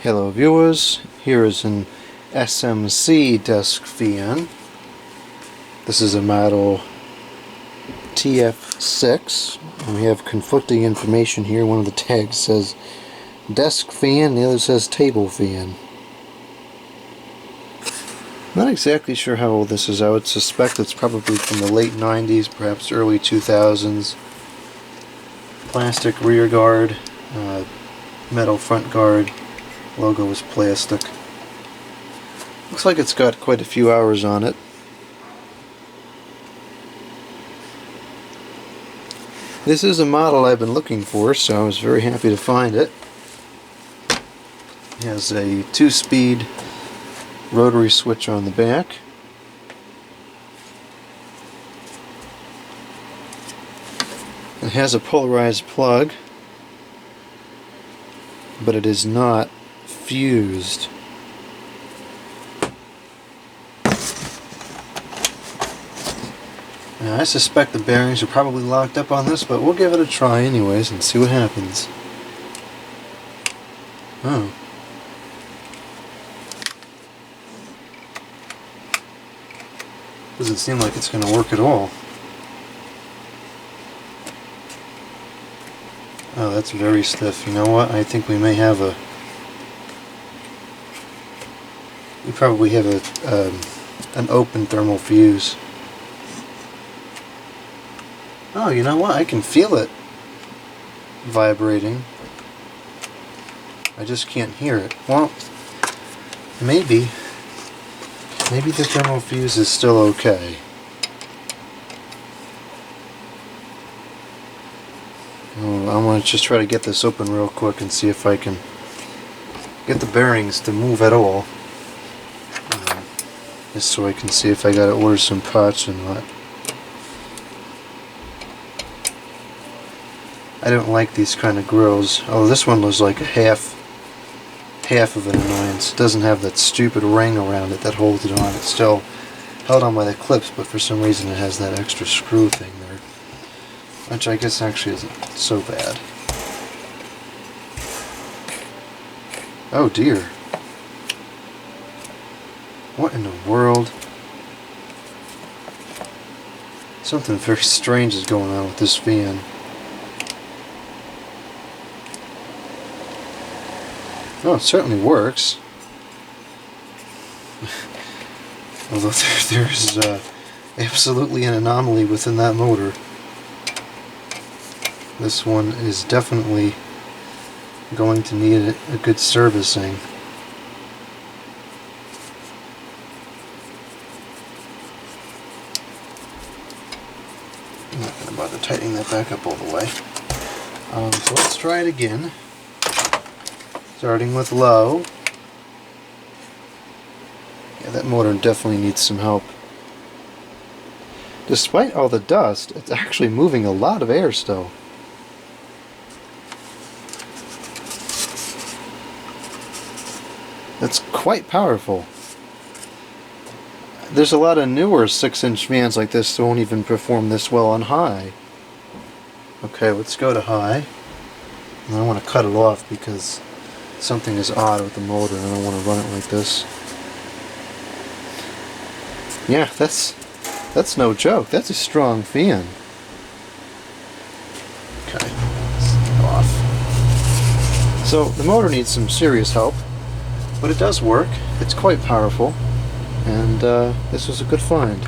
Hello viewers, here is an SMC desk fan. This is a model TF6, and we have conflicting information here. One of the tags says desk fan, the other says table fan. Not exactly sure how old this is. I would suspect it's probably from the late 90s, perhaps early 2000s. Plastic rear guard, metal front guard. Logo is plastic. Looks like it's got quite a few hours on it. This is a model I've been looking for, so I was very happy to find it. It has a 2-speed rotary switch on the back. It has a polarized plug, but it is not fused. Now, I suspect the bearings are probably locked up on this, but we'll give it a try anyways and see what happens. Oh. Doesn't seem like it's going to work at all. Oh, that's very stiff. You know what? I think we may have a... We probably have an open thermal fuse. Oh, you know what? I can feel it vibrating. I just can't hear it. Well, maybe the thermal fuse is still okay. Oh, I'm going to just try to get this open real quick and see if I can get the bearings to move at all. Just so I can see if I got to order some parts or not. I don't like these kind of grills. Oh, this one was like a half of an annoyance. It doesn't have that stupid ring around it that holds it on. It's still held on by the clips, but for some reason it has that extra screw thing there, which I guess actually isn't so bad. Oh dear. What in the world? Something very strange is going on with this fan. Oh, it certainly works. Although there's absolutely an anomaly within that motor. This one is definitely going to need a good servicing. I'm not going to bother tightening that back up all the way. So let's try it again. Starting with low. Yeah, that motor definitely needs some help. Despite all the dust, it's actually moving a lot of air still. That's quite powerful. There's a lot of newer 6-inch fans like this that won't even perform this well on high. Okay, let's go to high. And I want to cut it off because something is odd with the motor and I don't want to run it like this. Yeah, that's no joke. That's a strong fan. Okay, let's go off. So the motor needs some serious help, but it does work. It's quite powerful, and this was a good find.